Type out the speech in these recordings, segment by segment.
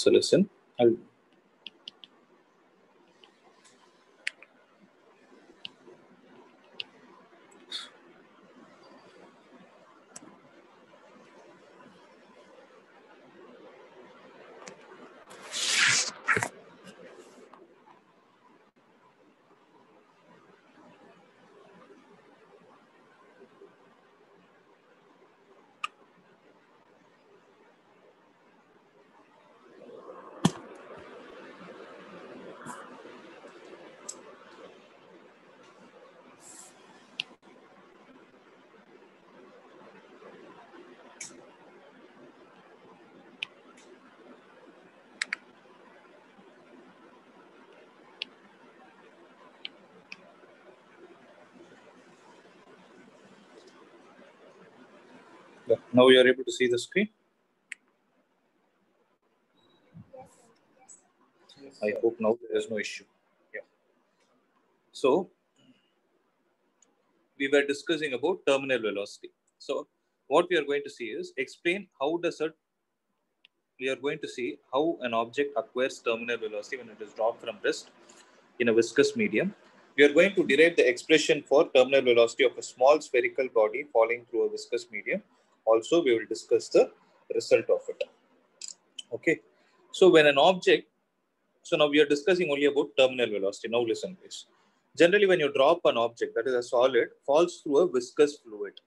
So listen, I'll now you are able to see the screen. Yes, I hope now there is no issue. Yeah. So we were discussing about terminal velocity. So what we are going to see is explain how does it. We are going to see how an object acquires terminal velocity when it is dropped from rest in a viscous medium. We are going to derive the expression for terminal velocity of a small spherical body falling through a viscous medium. Also, we will discuss the result of it. Okay. So when an object, so now we are discussing only about terminal velocity. Now listen, please. Generally, when you drop an object that is a solid falls through a viscous fluid,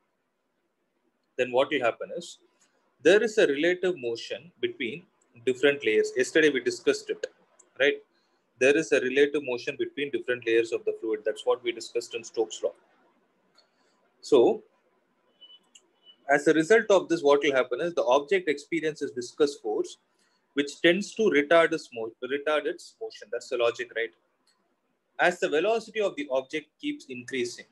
then what will happen is there is a relative motion between different layers. Yesterday we discussed it, right? There is a relative motion between different layers of the fluid. That's what we discussed in Stokes' law. So as a result of this, what will happen is the object experiences viscous force, which tends to retard its motion. That's the logic, right? As the velocity of the object keeps increasing,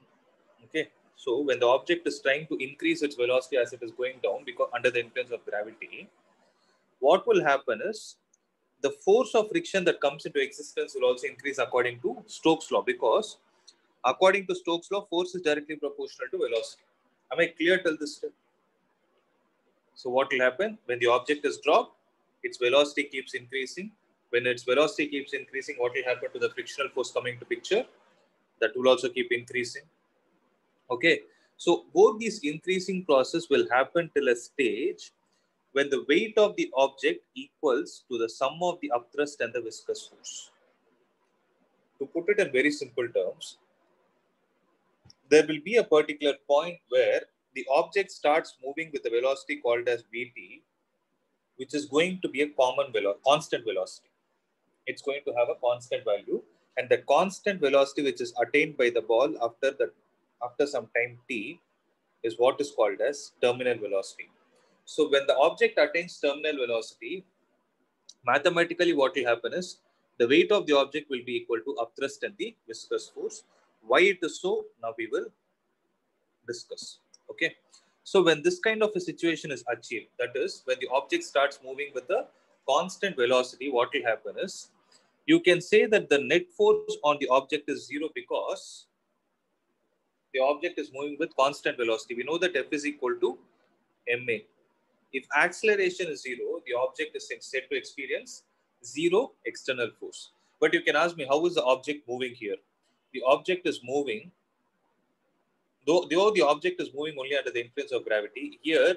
okay? So when the object is trying to increase its velocity as it is going down because under the influence of gravity, what will happen is the force of friction that comes into existence will also increase according to Stokes' law, because according to Stokes' law, force is directly proportional to velocity. Am I clear till this step? So what will happen when the object is dropped? Its velocity keeps increasing. When its velocity keeps increasing, what will happen to the frictional force coming to picture? That will also keep increasing. Okay. So both these increasing process will happen till a stage when the weight of the object equals to the sum of the upthrust and the viscous force. To put it in very simple terms, there will be a particular point where the object starts moving with a velocity called as Vt, which is going to be a constant velocity. It's going to have a constant value, and the constant velocity which is attained by the ball after some time t is what is called as terminal velocity. So when the object attains terminal velocity, mathematically what will happen is the weight of the object will be equal to upthrust and the viscous force. Why it is so, now we will discuss. Okay. So when this kind of a situation is achieved, that is when the object starts moving with a constant velocity, what will happen is you can say that the net force on the object is zero because the object is moving with constant velocity. We know that F is equal to ma. If acceleration is zero, the object is said to experience zero external force. But you can ask me, how is the object moving here? The object is moving, though the object is moving only under the influence of gravity, here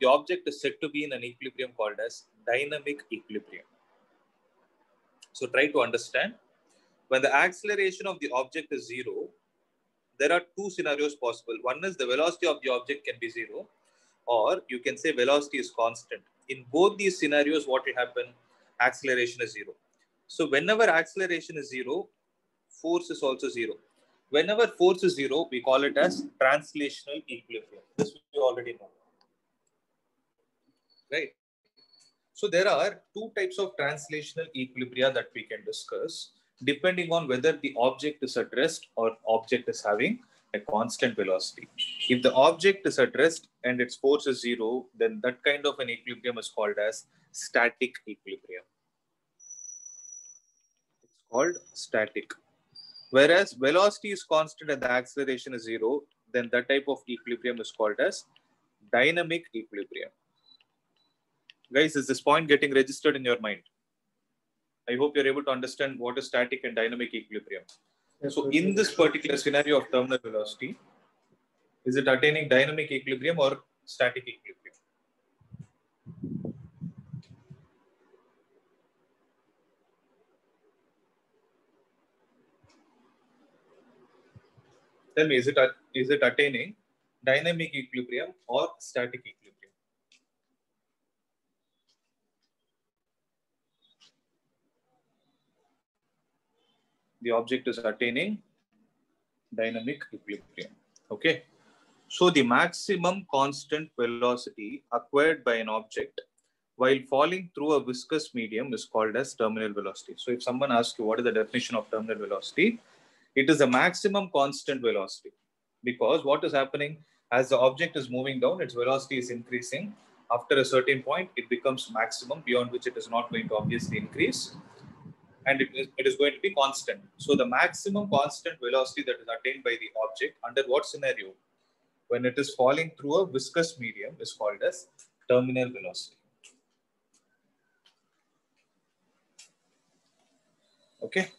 the object is said to be in an equilibrium called as dynamic equilibrium. So try to understand. When the acceleration of the object is zero, there are two scenarios possible. One is the velocity of the object can be zero, or you can say velocity is constant. In both these scenarios, what will happen? Acceleration is zero. So whenever acceleration is zero, force is also zero. Whenever force is zero, we call it as translational equilibrium. This we already know. Right? So there are two types of translational equilibria that we can discuss, depending on whether the object is at rest or object is having a constant velocity. If the object is at rest and its force is zero, then that kind of an equilibrium is called as static equilibrium. It's called static. Whereas velocity is constant and the acceleration is zero, then that type of equilibrium is called as dynamic equilibrium. Guys, is this point getting registered in your mind? I hope you're able to understand what is static and dynamic equilibrium. Yes, So in this particular scenario of terminal velocity, is it attaining dynamic equilibrium or static equilibrium? Tell me, is it attaining dynamic equilibrium or static equilibrium? The object is attaining dynamic equilibrium. Okay. So the maximum constant velocity acquired by an object while falling through a viscous medium is called as terminal velocity. So if someone asks you what is the definition of terminal velocity, it is the maximum constant velocity, because what is happening as the object is moving down, its velocity is increasing. After a certain point, it becomes maximum, beyond which it is not going to obviously increase, and it is going to be constant. So the maximum constant velocity that is attained by the object under what scenario? When it is falling through a viscous medium is called as terminal velocity. Okay.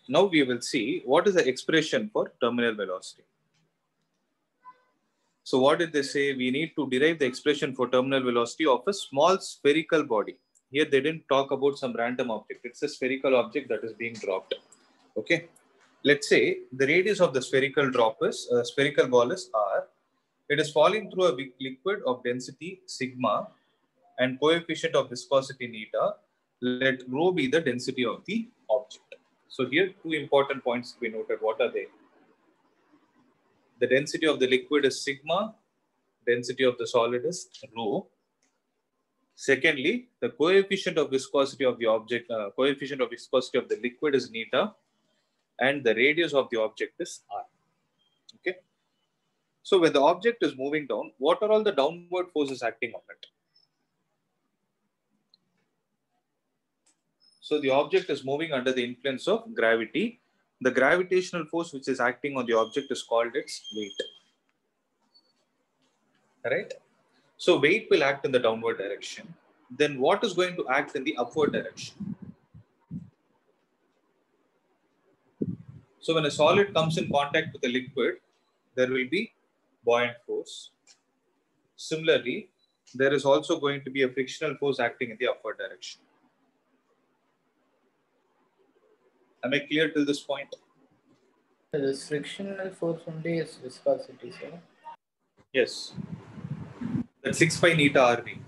Now we will see what is the expression for terminal velocity. So what did they say? We need to derive the expression for terminal velocity of a small spherical body. Here they didn't talk about some random object. It's a spherical object that is being dropped. Okay. Let's say the radius of the spherical ball is r. It is falling through a liquid of density sigma and coefficient of viscosity neta. Let rho be the density of the object. So here two important points to be noted. What are they? The density of the liquid is sigma, density of the solid is rho. Secondly, the coefficient of viscosity of the object, coefficient of viscosity of the liquid is neta, and the radius of the object is r. Okay. So when the object is moving down, what are all the downward forces acting on it? So the object is moving under the influence of gravity. The gravitational force which is acting on the object is called its weight. Right? So weight will act in the downward direction. Then what is going to act in the upward direction? So when a solid comes in contact with a liquid, there will be buoyant force. Similarly, there is also going to be a frictional force acting in the upward direction. Am I clear till this point? This frictional force only is viscosity, sir. Yes. That's 6 pi neta RV.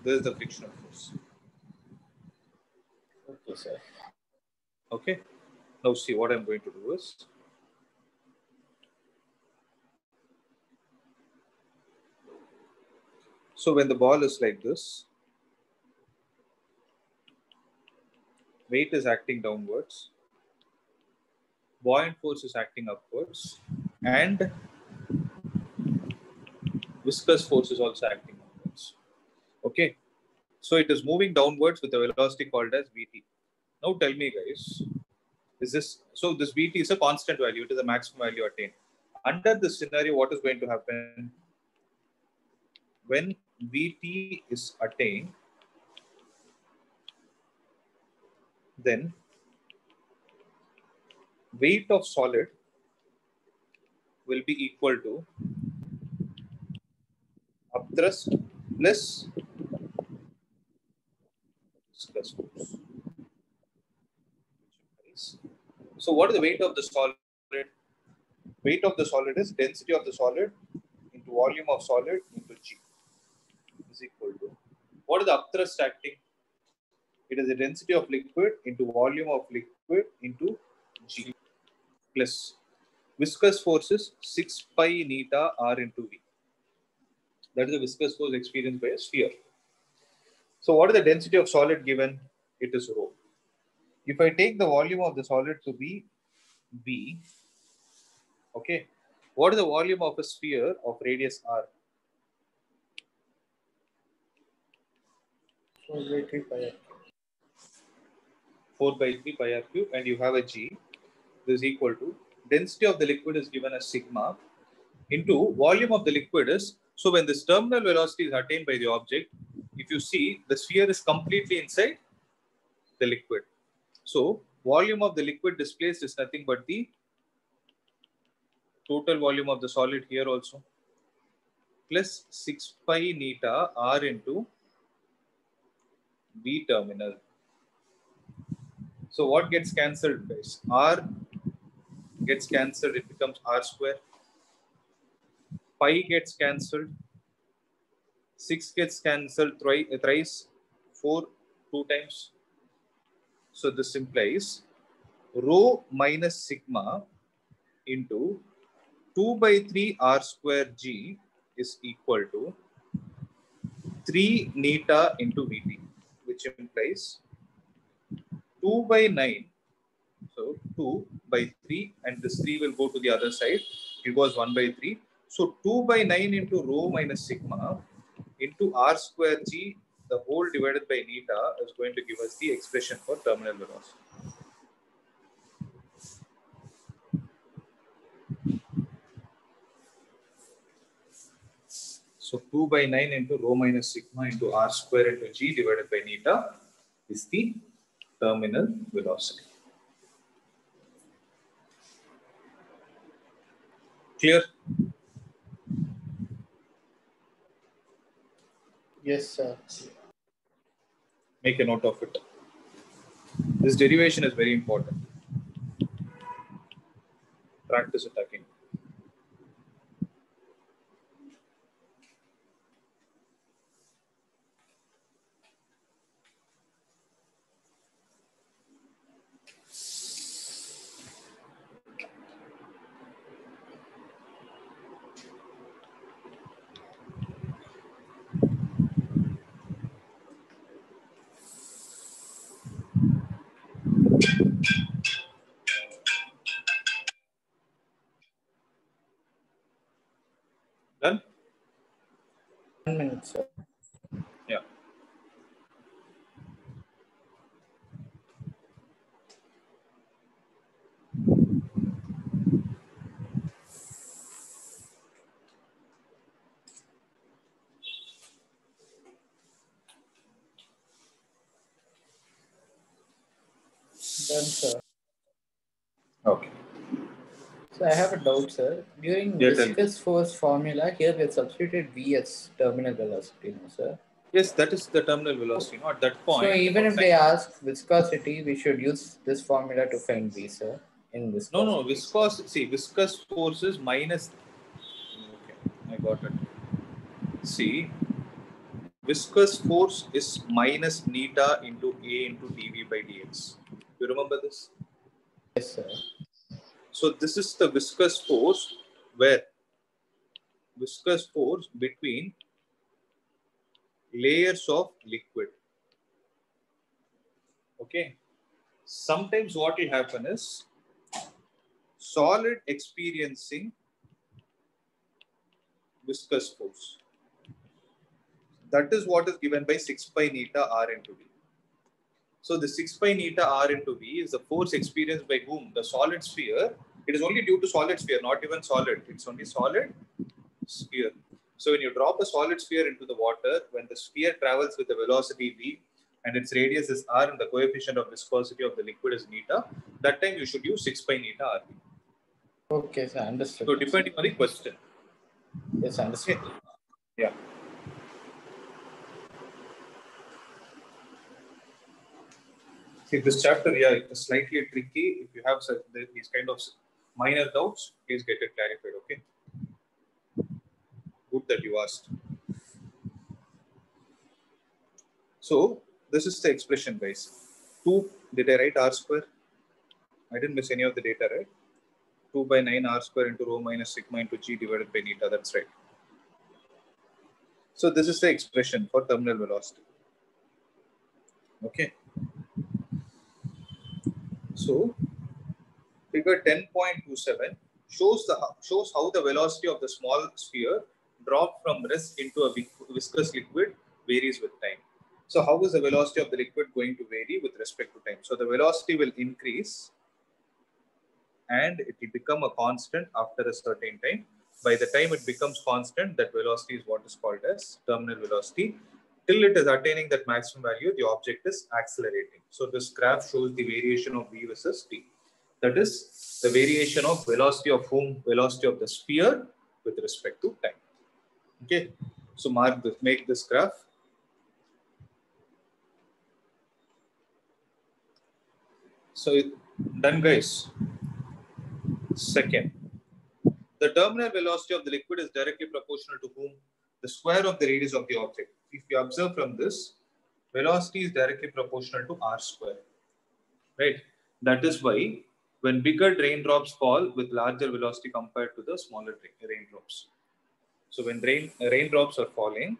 This is the frictional force. Okay, sir. Okay. Now see what I'm going to do is, so when the ball is like this, weight is acting downwards, buoyant force is acting upwards, and viscous force is also acting upwards. Okay. So it is moving downwards with a velocity called as Vt. Now tell me guys, is this, so this Vt is a constant value, it is the maximum value attained. Under this scenario, what is going to happen? When Vt is attained, then weight of solid will be equal to upthrust plus viscous force. So what is the weight of the solid? Weight of the solid is density of the solid into volume of solid into G is equal to, what is the upthrust acting? It is the density of liquid into volume of liquid into G plus viscous force is 6 pi neta R into V. That is the viscous force experienced by a sphere. So what is the density of solid given? It is rho. If I take the volume of the solid to be V, okay, what is the volume of a sphere of radius R? 4 by 3 pi r cube, and you have a G. This is equal to density of the liquid is given as sigma into volume of the liquid is, so when this terminal velocity is attained by the object, if you see the sphere is completely inside the liquid. So volume of the liquid displaced is nothing but the total volume of the solid here also, plus 6 pi neta r into V terminal. So what gets cancelled, guys? R gets cancelled, it becomes r square. Pi gets cancelled. 6 gets cancelled thrice. 4 2 times. So this implies rho minus sigma into 2 by 3 r square g is equal to 3 neta into Vt, which implies 2 by 9. So 2 by 3, and this 3 will go to the other side. It was 1 by 3. So 2 by 9 into rho minus sigma into r square g, the whole divided by neta, is going to give us the expression for terminal velocity. So 2 by 9 into rho minus sigma into r square into g divided by neta is the terminal velocity. Clear? Yes, sir. Make a note of it. This derivation is very important. Practice it again. Done? 1 minute, sir. Yeah. Done, sir. Okay. So I have a doubt, sir. During Yeah, tell me. viscous force formula, here we have substituted V as terminal velocity, no, sir. Yes, that is the terminal velocity. At that point. So even if they ask viscosity, we should use this formula to find V, sir. In viscosity. No, viscous force is minus. Okay, I got it. See, viscous force is minus neta into A into dV by dx. You remember this? Yes, sir. So this is the viscous force where viscous force between layers of liquid. Okay. Sometimes what will happen is solid experiencing viscous force. That is what is given by 6 pi neta r into V. So the 6 pi neta r into V is the force experienced by whom? The solid sphere. It is only due to solid sphere, not even solid. It's only solid sphere. So when you drop a solid sphere into the water, when the sphere travels with the velocity V and its radius is r and the coefficient of viscosity of the liquid is neta, that time you should use 6 pi neta r. Okay, sir. Understood. So depending on the question. Yes, understood. Okay. Yeah. See, this chapter, yeah, it's slightly tricky. If you have such these kind of minor doubts, please get it clarified, okay? Good that you asked. So, this is the expression, guys. 2, did I write r square? I didn't miss any of the data, right? 2 by 9 r square into rho minus sigma into g divided by neta, that's right. So, this is the expression for terminal velocity. Okay. So, figure 10.27 shows how the velocity of the small sphere drop from rest into a viscous liquid varies with time. So how is the velocity of the liquid going to vary with respect to time? So the velocity will increase and it will become a constant after a certain time. By the time it becomes constant, that velocity is what is called as terminal velocity. Till it is attaining that maximum value, the object is accelerating. So this graph shows the variation of v versus t. That is the variation of velocity of whom? Velocity of the sphere with respect to time. Okay. So mark this, make this graph. So done, guys. Second, the terminal velocity of the liquid is directly proportional to whom? The square of the radius of the object. If you observe from this, velocity is directly proportional to r square, right? That is why when bigger raindrops fall with larger velocity compared to the smaller raindrops. So when raindrops are falling,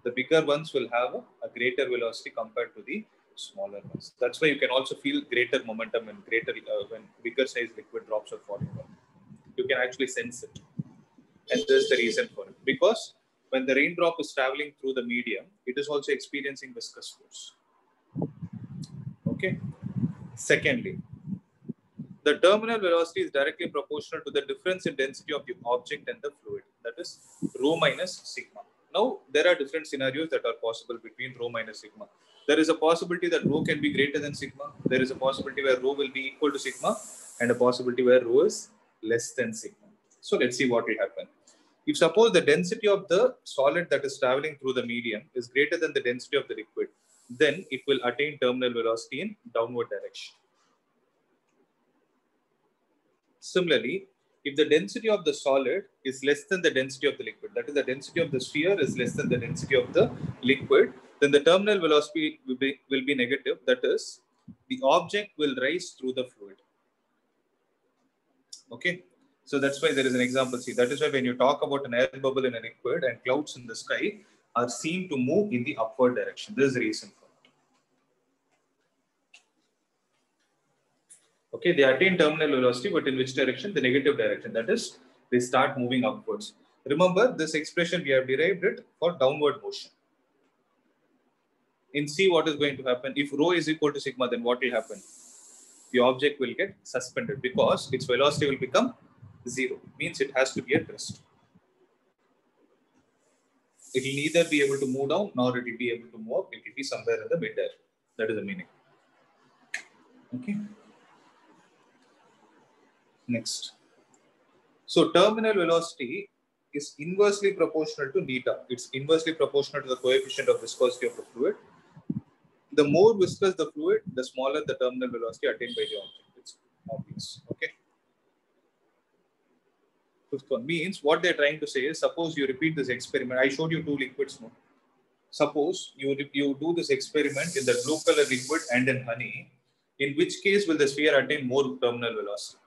the bigger ones will have a greater velocity compared to the smaller ones. That's why you can also feel greater momentum and greater when bigger size liquid drops are falling. You can actually sense it. And there's the reason for it. Because when the raindrop is traveling through the medium, it is also experiencing viscous force. Okay. Secondly, the terminal velocity is directly proportional to the difference in density of the object and the fluid. That is rho minus sigma. Now, there are different scenarios that are possible between rho minus sigma. There is a possibility that rho can be greater than sigma. There is a possibility where rho will be equal to sigma, and a possibility where rho is less than sigma. So let's see what will happen. If suppose the density of the solid that is traveling through the medium is greater than the density of the liquid, then it will attain terminal velocity in downward direction. Similarly, if the density of the solid is less than the density of the liquid, that is the density of the sphere is less than the density of the liquid, then the terminal velocity will be negative. That is, the object will rise through the fluid. Okay. So that's why there is an example. See, that is why when you talk about an air bubble in a liquid and clouds in the sky are seen to move in the upward direction. There is a reason for it. Okay, they attain terminal velocity, but in which direction? The negative direction. That is, they start moving upwards. Remember, this expression we have derived it for downward motion. In C, what is going to happen? If rho is equal to sigma, then what will happen? The object will get suspended because its velocity will become 0. Means it has to be at rest. It will neither be able to move down nor it will be able to move up. It will be somewhere in the mid-air. That is the meaning. Okay. Next. So terminal velocity is inversely proportional to theta. It's inversely proportional to the coefficient of viscosity of the fluid. The more viscous the fluid, the smaller the terminal velocity attained by the object. It's obvious. Okay. Fifth one means what they're trying to say is, suppose you repeat this experiment. I showed you two liquids. No? Suppose you do this experiment in the blue color liquid and in honey. In which case will the sphere attain more terminal velocity?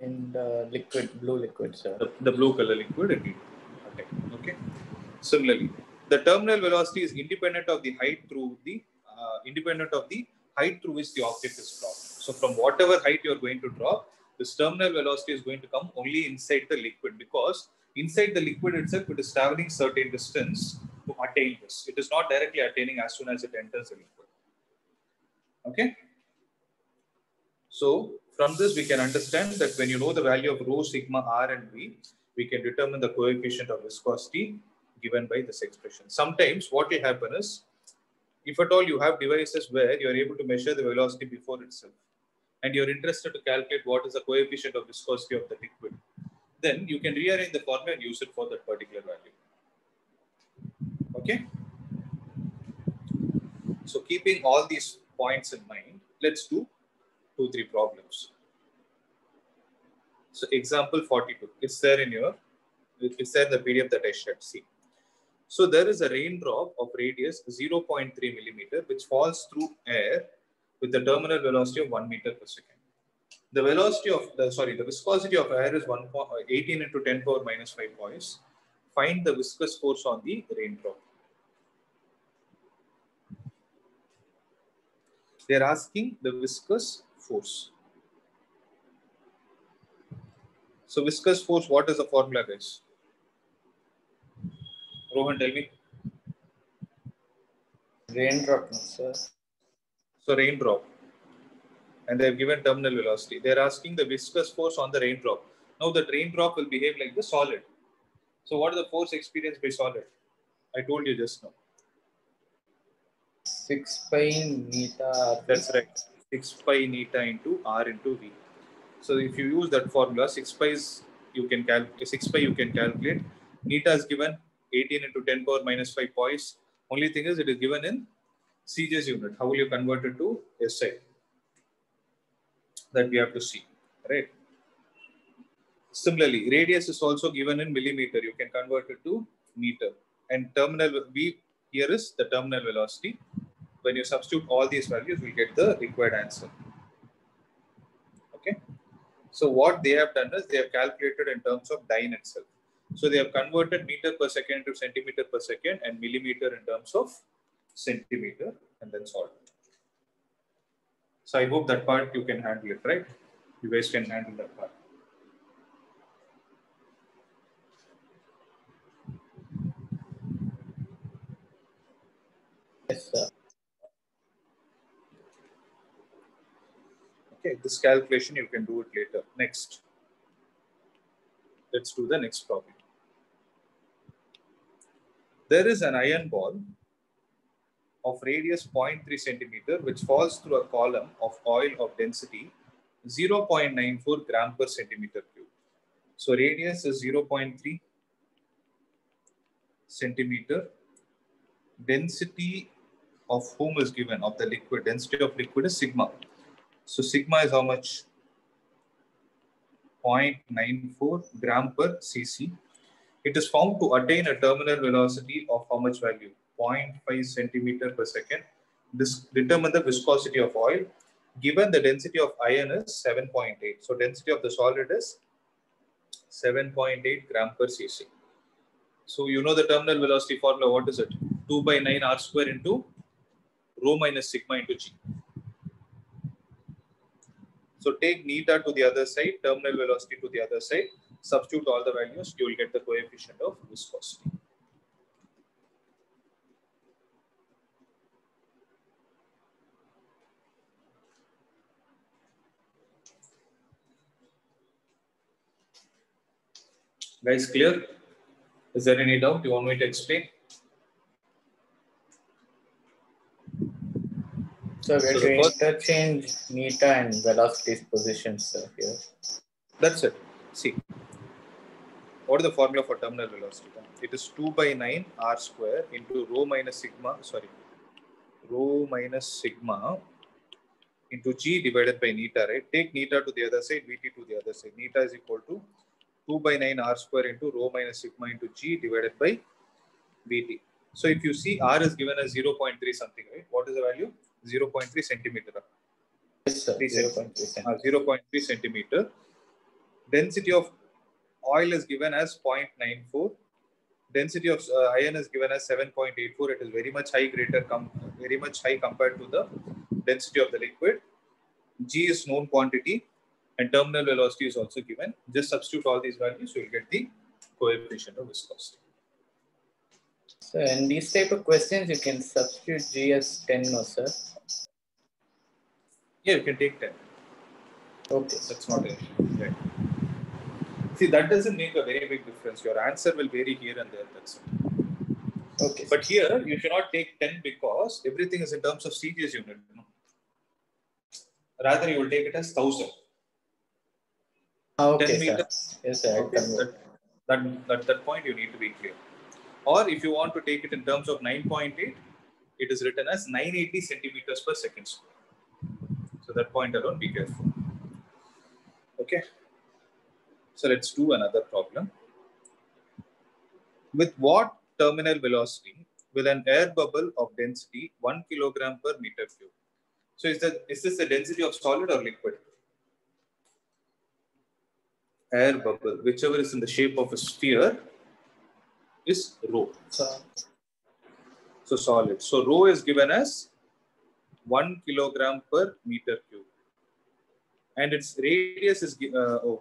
In the liquid, blue liquid, sir. The blue color liquid it will attain. Okay. Similarly, the terminal velocity is independent of the height through which the object is dropped. So from whatever height you are going to drop, this terminal velocity is going to come only inside the liquid, because inside the liquid itself it is traveling certain distance to attain this. It is not directly attaining as soon as it enters the liquid. Okay. So from this we can understand that when you know the value of rho, sigma, r and v, we can determine the coefficient of viscosity given by this expression. Sometimes what will happen is, if at all you have devices where you are able to measure the velocity before itself, and you're interested to calculate what is the coefficient of viscosity of the liquid, then you can rearrange the formula and use it for that particular value. Okay. So keeping all these points in mind, let's do 2-3 problems. So example 42, it's there in the PDF that I shared. See. So there is a raindrop of radius 0.3 millimeter which falls through air with the terminal velocity of 1 meter per second. The viscosity of air is 18 into 10 power minus 5 poise. Find the viscous force on the raindrop. They are asking the viscous force. So viscous force, what is the formula, guys? Rohan, tell me. Raindrop, sir. So raindrop. And they have given terminal velocity. They are asking the viscous force on the raindrop. Now the raindrop will behave like the solid. So what is the force experienced by solid? I told you just now. 6 pi neta RV. That's right. 6 pi neta into R into V. So if you use that formula, 6 pi you can calculate. Neta is given 18 into 10 power minus 5 poise. Only thing is it is given in CJ's unit. How will you convert it to SI? That we have to see, right? Similarly, radius is also given in millimeter. You can convert it to meter. And terminal V here is the terminal velocity. When you substitute all these values, we get the required answer. Okay. So what they have done is they have calculated in terms of dyne itself. So they have converted meter per second to centimeter per second and millimeter in terms of centimeter and then solved. So I hope that part you can handle it, right? You guys can handle that part. Yes, sir. Okay, this calculation you can do it later. Next. Let's do the next problem. There is an iron ball of radius 0.3 centimeter which falls through a column of oil of density 0.94 gram per centimeter cube. So radius is 0.3 centimeter. Density of whom is given, of the liquid. Density of liquid is sigma. So sigma is how much? 0.94 gram per cc. It is found to attain a terminal velocity of how much value? 0.5 centimeter per second. This determine the viscosity of oil. Given the density of iron is 7.8. So density of the solid is 7.8 gram per cc. So you know the terminal velocity formula. What is it? 2 by 9 r square into rho minus sigma into g. So take neta to the other side, terminal velocity to the other side, substitute all the values, you will get the coefficient of viscosity. Guys, clear? Is there any doubt you want me to explain? So we have to interchange neta and velocities positions, sir, here. That's it. See, what is the formula for terminal velocity? It is 2 by 9 r square into rho minus sigma, into g divided by neta, right? Take neta to the other side, vt to the other side. Neta is equal to 2 by 9 r square into rho minus sigma into g divided by vt. So if you see r is given as 0.3 something, right? What is the value? 0.3 centimeter. Yes, sir. 0.3 centimeter. Density of oil is given as 0.94. Density of iron is given as 7.84. It is very much high compared to the density of the liquid. G is known quantity and terminal velocity is also given. Just substitute all these values, you will get the coefficient of viscosity. So in these type of questions, you can substitute G as 10, no, sir? Yeah, you can take 10. Okay. That's not an issue. Right. See, that doesn't make a very big difference. Your answer will vary here and there. That's it. Okay. But here, you should not take 10 because everything is in terms of CJ's unit. Rather, you will take it as 1000. Okay, 10 meters. sir. Yes, sir. Okay. That point you need to be clear. Or if you want to take it in terms of 9.8, it is written as 980 centimeters per second square. So that point alone, be careful. Okay. So let's do another problem. With what terminal velocity will an air bubble of density 1 kilogram per meter cube? So is this the density of solid or liquid? Air bubble, whichever is in the shape of a sphere, is rho. So solid. So rho is given as 1 kilogram per meter cube. And its radius is,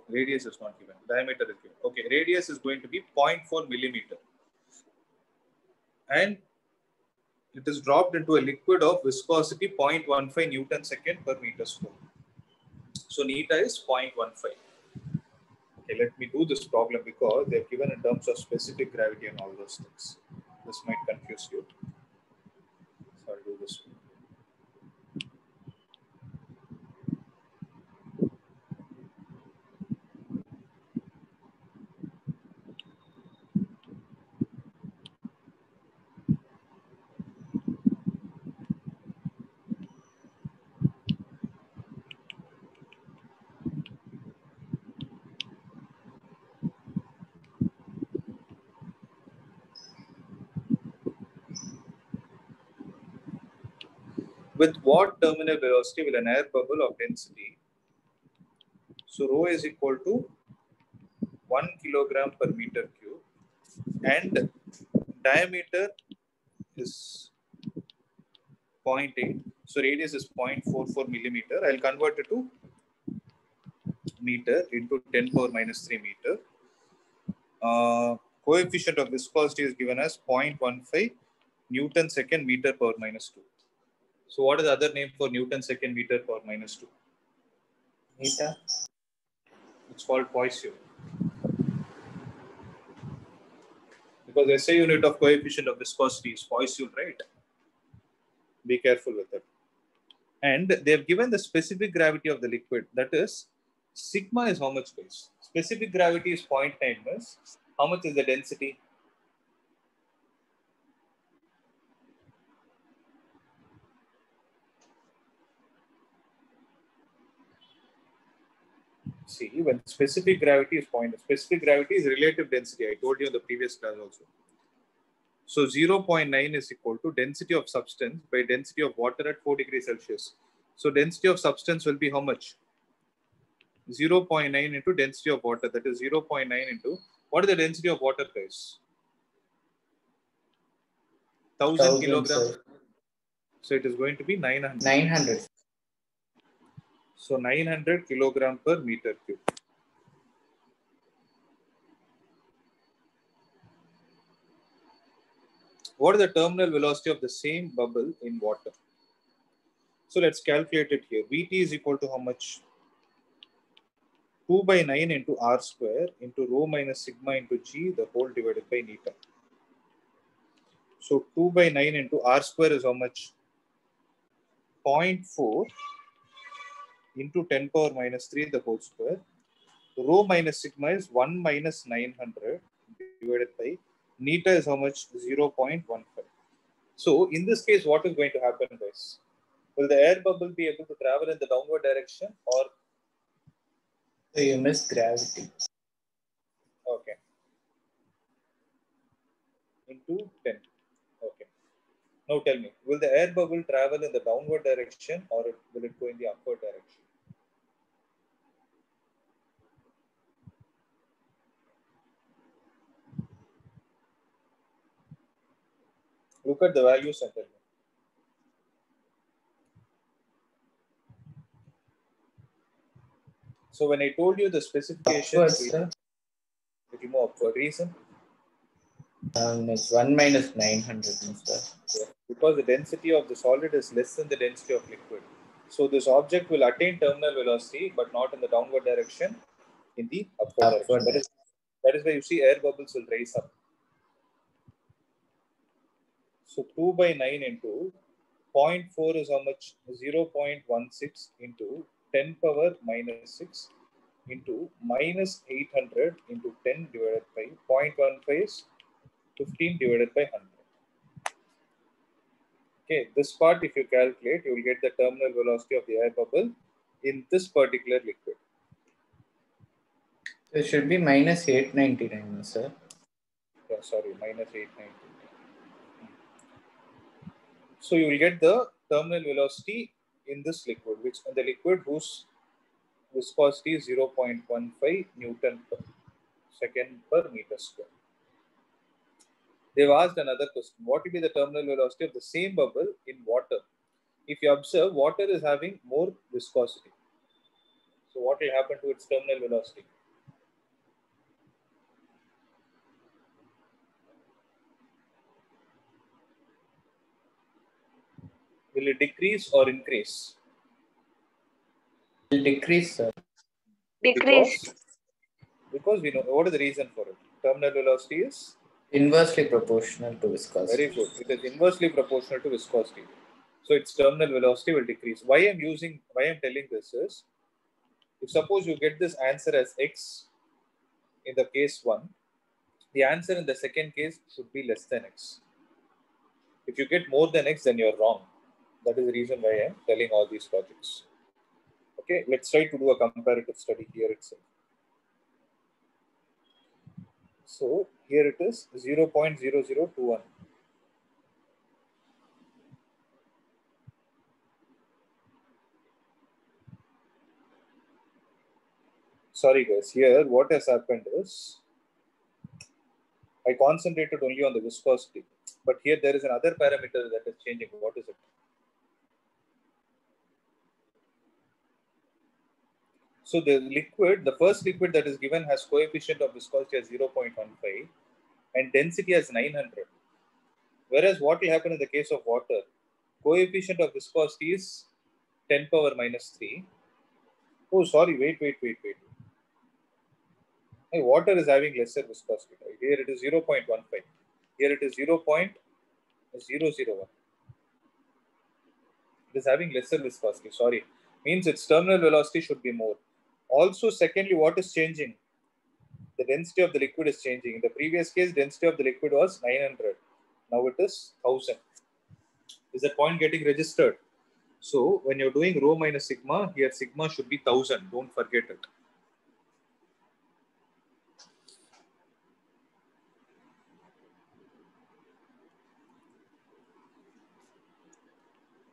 radius is not given. Diameter is given. Okay, radius is going to be 0.4 millimeter. And it is dropped into a liquid of viscosity 0.15 Newton second per meter square. So neta is 0.15. Okay, let me do this problem because they're given in terms of specific gravity and all those things. This might confuse you. So I'll do this one. With what terminal velocity will an air bubble of density? So rho is equal to 1 kilogram per meter cube and diameter is 0.8. So radius is 0.44 millimeter. I'll convert it to meter into 10 power minus 3 meter. Coefficient of viscosity is given as 0.15 Newton second meter power minus 2. So what is the other name for Newton second meter power minus 2? Meter. It's called Poisson. Because SI unit of coefficient of viscosity is Poisson, right? Be careful with it. And they have given the specific gravity of the liquid. That is, sigma is how much, guys? Specific gravity is 0.9 miss. How much is the density? See, when specific gravity is 0.9, specific gravity is relative density. I told you in the previous class also. So 0.9 is equal to density of substance by density of water at 4 degrees Celsius. So density of substance will be how much? 0.9 into density of water. That is 0.9 into, what is the density of water, guys? 1000 kilograms. Sir. So it is going to be 900. 900. So 900 kilogram per meter cube. What is the terminal velocity of the same bubble in water? So let's calculate it here. Vt is equal to how much? 2 by 9 into r square into rho minus sigma into g the whole divided by neta. So 2 by 9 into r square is how much? 0.4 into 10 power minus 3 the whole square. Rho minus sigma is 1 minus 900 divided by neta is how much? 0.15. So in this case, what is going to happen, guys? Will the air bubble be able to travel in the downward direction or? So you miss gravity. Okay. Into 10. Okay. Now tell me, will the air bubble travel in the downward direction or will it go in the upward direction? Look at the values and tell me. So when I told you the specifications, Upwards, sir. it more upward. Reason? It's 1 minus 900, sir. Yeah. Because the density of the solid is less than the density of liquid. So this object will attain terminal velocity, but not in the downward direction, in the upward direction. That is why you see air bubbles will rise up. So 2 by 9 into 0.4 is how much? 0.16 into 10 power minus 6 into minus 800 into 10 divided by 0.15 is 15 divided by 100. Okay, this part if you calculate, you will get the terminal velocity of the air bubble in this particular liquid. So it should be minus 899, sir. Yeah, sorry, minus 890. So you will get the terminal velocity in this liquid, which in the liquid whose viscosity is 0.15 Newton per second per meter square. They've asked another question. What will be the terminal velocity of the same bubble in water? If you observe, water is having more viscosity. So what will happen to its terminal velocity? Will it decrease or increase? It will decrease, sir. Decrease. Because we know what is the reason for it. Terminal velocity is inversely proportional to viscosity. very good. It is inversely proportional to viscosity. So its terminal velocity will decrease. Why I'm telling this is, if suppose you get this answer as x in the case 1, the answer in the second case should be less than x. If you get more than x, then you're wrong. That is the reason why I'm telling all these logics. Okay, let's try to do a comparative study here itself. So here it is 0.0021. Sorry guys, here what has happened is I concentrated only on the viscosity, but here there is another parameter that is changing. What is it? So the liquid, the first liquid that is given has coefficient of viscosity as 0.15 and density as 900. Whereas what will happen in the case of water, coefficient of viscosity is 10 power minus 3. Oh, sorry, wait. Hey, water is having lesser viscosity. Right? Here it is 0.15. Here it is 0.001. It is having lesser viscosity. Sorry. Means its terminal velocity should be more. Also, secondly, what is changing? The density of the liquid is changing. In the previous case, density of the liquid was 900. Now it is 1000. Is that point getting registered? So when you're doing rho minus sigma, here sigma should be 1000. Don't forget it.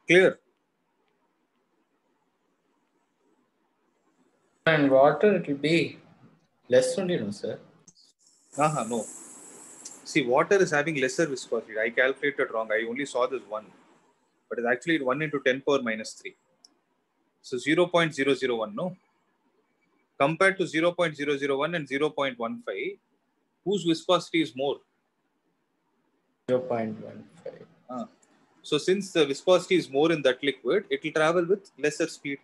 Clear? And water, it will be less only, no, sir? No. See, water is having lesser viscosity. I calculated wrong. I only saw this 1. But it's actually 1 into 10 power minus 3. So 0.001, no? Compared to 0.001 and 0.15, whose viscosity is more? 0.15. So since the viscosity is more in that liquid, it will travel with lesser speed.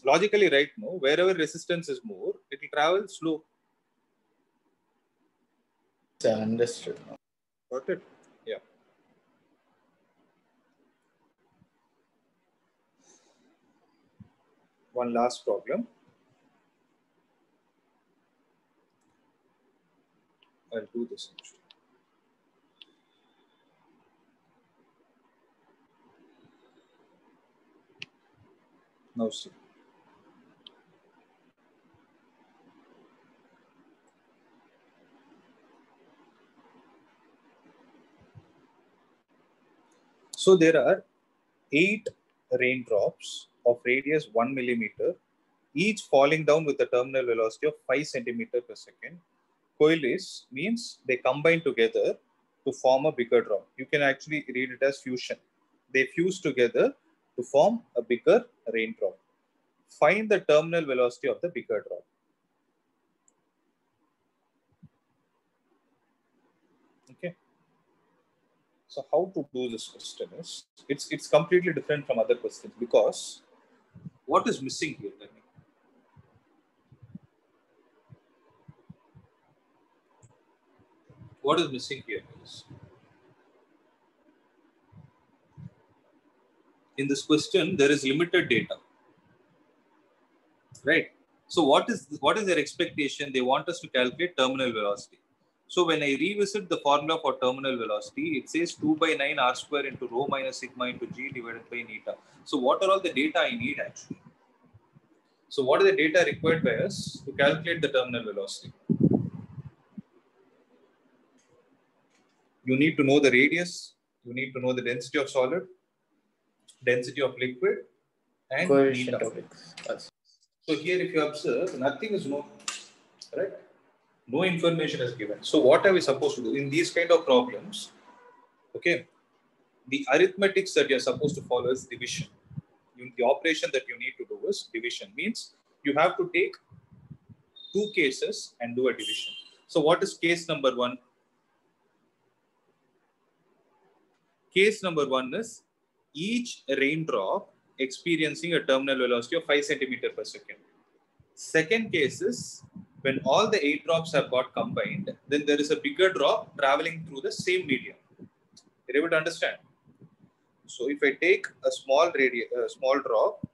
Logically, right, no? Wherever resistance is more, it will travel slow. Understood. Got it? Yeah. One last problem. I'll do this actually. Now see. So there are 8 raindrops of radius 1 millimeter, each falling down with a terminal velocity of 5 centimeter per second. Coalesce means they combine together to form a bigger drop. You can actually read it as fusion. They fuse together to form a bigger raindrop. Find the terminal velocity of the bigger drop. Okay. So how to do this question is, it's completely different from other questions because what is missing here? Tell me. What is missing here is, in this question, there is limited data, right? So what is their expectation? They want us to calculate terminal velocity. So when I revisit the formula for terminal velocity, it says 2 by 9 r square into rho minus sigma into g divided by neta. So what are all the data I need actually? So what are the data required by us to calculate the terminal velocity? You need to know the radius, you need to know the density of solid, density of liquid, and Coefficient neta. of viscosity. So here if you observe, nothing is known, right? No information is given. So what are we supposed to do? In these kind of problems, okay, the arithmetics that you're supposed to follow is division. The operation that you need to do is division. Means you have to take 2 cases and do a division. So what is case number 1? Case number 1 is each raindrop experiencing a terminal velocity of 5 centimeter per second. Second case is When all the 8 drops have got combined, then there is a bigger drop traveling through the same medium. You're able to understand? So if I take a small drop,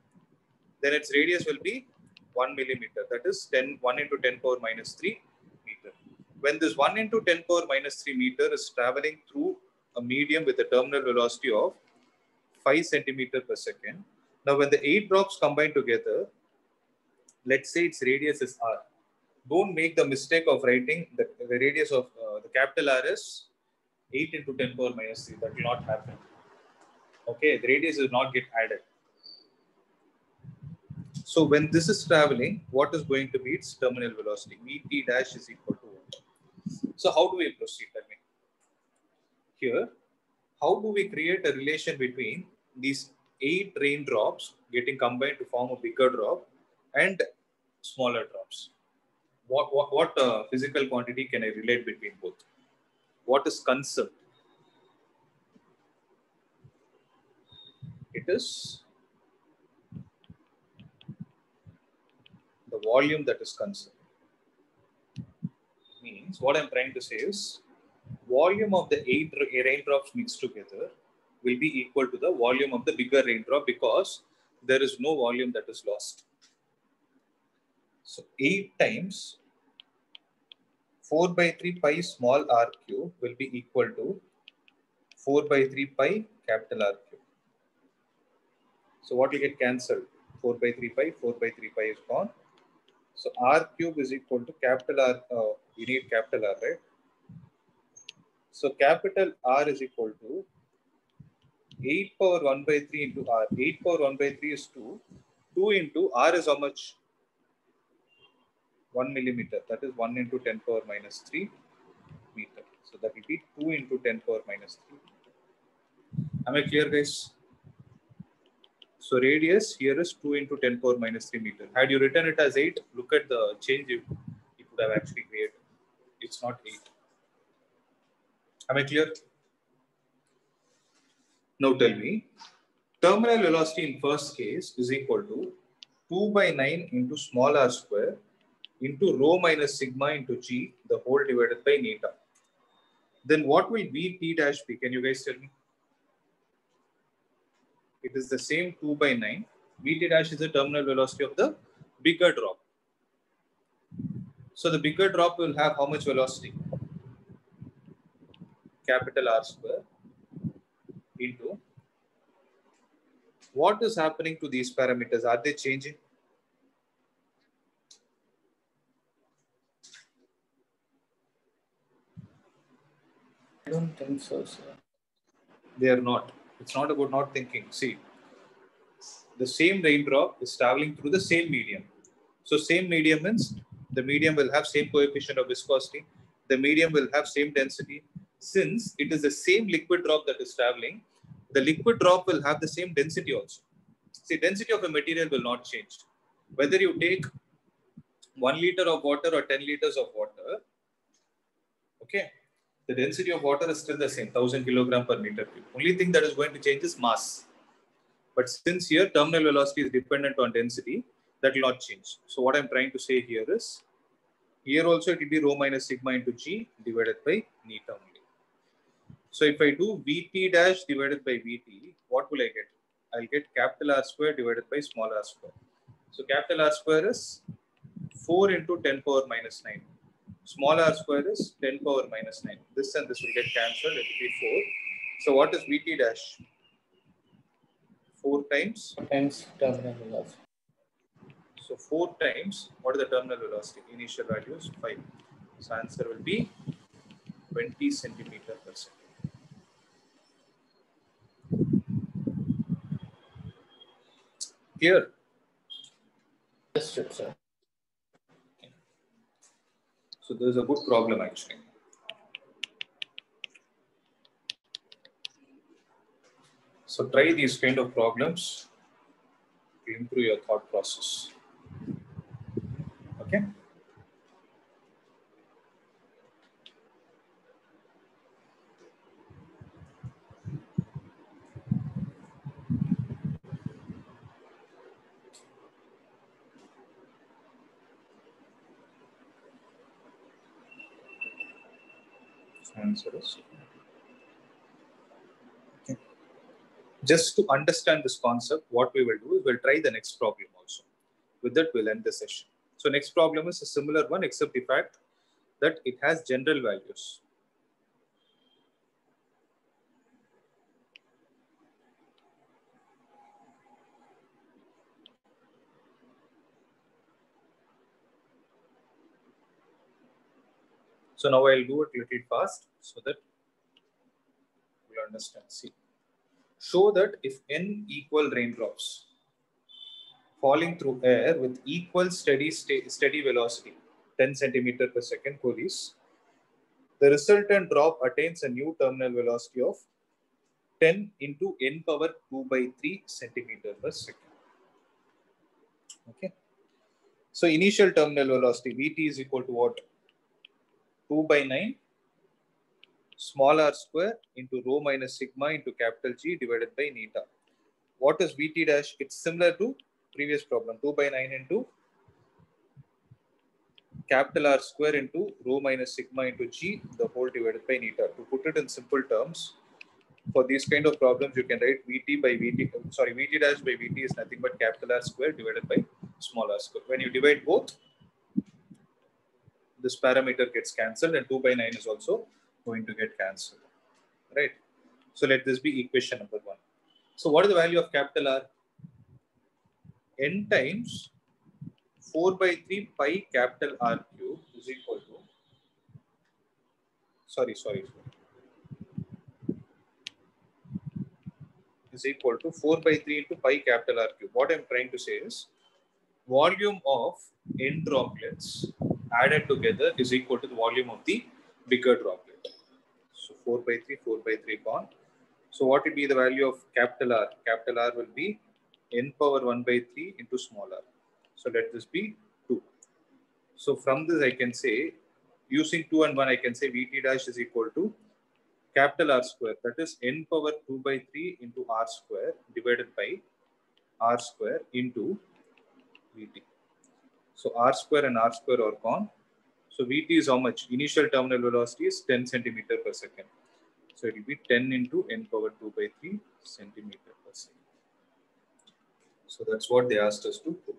then its radius will be 1 millimeter. That is 1 into 10 power minus 3 meter. When this 1 into 10 power minus 3 meter is traveling through a medium with a terminal velocity of 5 centimeter per second. Now, when the 8 drops combine together, let's say its radius is r. Don't make the mistake of writing the radius of the capital R is 8 into 10 power minus 3. That will not happen. Okay, the radius will not get added. So when this is traveling, what is going to be its terminal velocity? Vt dash is equal to what? So how do we proceed? Tell me. Here, how do we create a relation between these 8 raindrops getting combined to form a bigger drop and smaller drops? What physical quantity can I relate between both? What is conserved? It is the volume that is conserved. Means what I'm trying to say is volume of the 8 raindrops mixed together will be equal to the volume of the bigger raindrop because there is no volume that is lost. So 8 times 4 by 3 pi small r cube will be equal to 4 by 3 pi capital R cube. So what will get cancelled? 4 by 3 pi, 4 by 3 pi is gone. So R cube is equal to capital R. We need capital R, right? So capital R is equal to 8 power 1 by 3 into R. 8 power 1 by 3 is 2. 2 into R is how much? 1 millimeter. That is 1 into 10 power minus 3 meter. So that will be 2 into 10 power minus 3. Am I clear, guys? So radius here is 2 into 10 power minus 3 meter. Had you written it as 8, look at the change it would have actually created. It's not 8. Am I clear? Now tell me, terminal velocity in first case is equal to 2 by 9 into small r square into rho minus sigma into g the whole divided by neta. Then what will Vt dash be? Can you guys tell me? It is the same 2 by 9. Vt dash is the terminal velocity of the bigger drop. So the bigger drop will have how much velocity? Capital R square into what is happening to these parameters? Are they changing? I don't think so, sir. They are not. It's not about not thinking. See, the same raindrop is traveling through the same medium. So same medium means the medium will have same coefficient of viscosity. The medium will have same density. Since it is the same liquid drop that is traveling, the liquid drop will have the same density also. See, density of a material will not change. Whether you take 1 liter of water or 10 liters of water, okay, the density of water is still the same, 1000 kilogram per meter cube. Only thing that is going to change is mass. But since here terminal velocity is dependent on density, that will not change. So what I'm trying to say here is, here also it will be rho minus sigma into g divided by neta only. So if I do Vt dash divided by Vt, what will I get? I'll get capital R square divided by small r square. So capital R square is 4 into 10 power minus 9. Small r square is 10 power minus 9. This and this will get cancelled. It will be 4. So what is Vt dash? 4 times? Times terminal velocity. So 4 times, what is the terminal velocity? Initial value is 5. So answer will be 20 centimeter per second. Clear? Understood, sir. So there is a good problem actually. So try these kind of problems to improve your thought process. Okay? Answer is okay. Just to understand this concept, what we will do is we'll try the next problem also. With that, we'll end the session. So next problem is a similar one, except the fact that it has general values. So now I'll do it a little fast so that you'll understand. See, show that if n equal raindrops falling through air with equal steady velocity, 10 centimeter per second coolies, the resultant drop attains a new terminal velocity of 10 into n power 2 by 3 centimeter per second. Okay. So initial terminal velocity Vt is equal to what? 2 by 9 small r square into rho minus sigma into capital G divided by neta. What is Vt dash? It's similar to previous problem. 2 by 9 into capital R square into rho minus sigma into G the whole divided by neta. To put it in simple terms, for these kind of problems, you can write Vt by Vt. Sorry, Vt dash by Vt is nothing but capital R square divided by small r square. When you divide both, this parameter gets cancelled and 2 by 9 is also going to get cancelled, right? So let this be equation number 1. So what is the value of capital R? N times 4 by 3 pi capital R cube is equal to, is equal to 4 by 3 into pi capital R cube. What I'm trying to say is volume of n droplets added together is equal to the volume of the bigger droplet. So 4 by 3, 4 by 3 gone. So what will be the value of capital R? Capital R will be n power 1 by 3 into small r. So let this be 2. So from this I can say, using 2 and 1, I can say Vt dash is equal to capital R square, that is n power 2 by 3 into r square divided by r square into Vt. So r square and r square are gone. So Vt is how much? Initial terminal velocity is 10 centimeter per second. So it will be 10 into n power 2 by 3 centimeter per second. So that's what they asked us to do.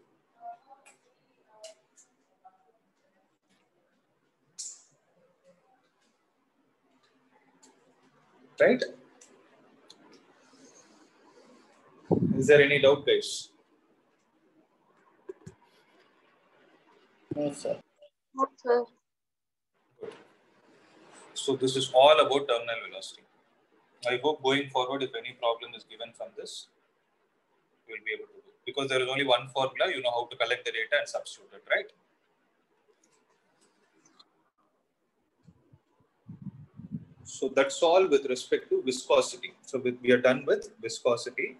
Right? Is there any doubt, guys? No, sir. No, sir. Good. So this is all about terminal velocity. I hope going forward, if any problem is given from this, you will be able to do it. Because there is only one formula, you know how to collect the data and substitute it, right? So that's all with respect to viscosity. So we are done with viscosity.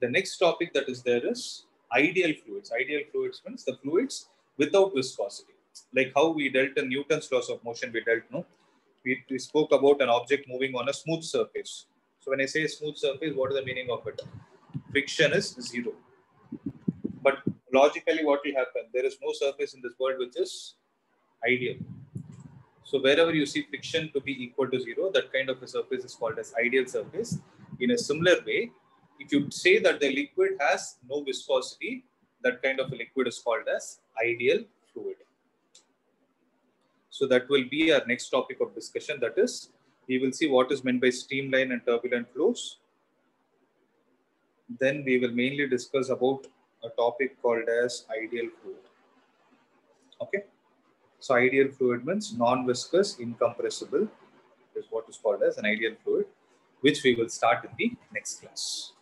The next topic that is there is ideal fluids. Ideal fluids means the fluids without viscosity. Like how we dealt in Newton's laws of motion, we spoke about an object moving on a smooth surface. So when I say smooth surface, what is the meaning of it? Friction is 0. But logically, what will happen? There is no surface in this world which is ideal. So wherever you see friction to be equal to 0, that kind of a surface is called as ideal surface. In a similar way, if you say that the liquid has no viscosity, that kind of a liquid is called as ideal fluid. So that will be our next topic of discussion. That is, we will see what is meant by streamline and turbulent flows. Then we will mainly discuss about a topic called as ideal fluid. Okay. So ideal fluid means non-viscous, incompressible is what is called as an ideal fluid, which we will start in the next class.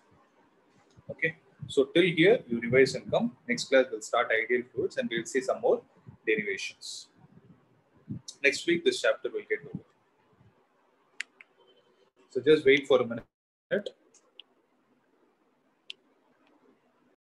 Okay. So till here, you revise and come. Next class, we'll start ideal fluids and we'll see some more derivations. Next week, this chapter will get over. So just wait for a minute.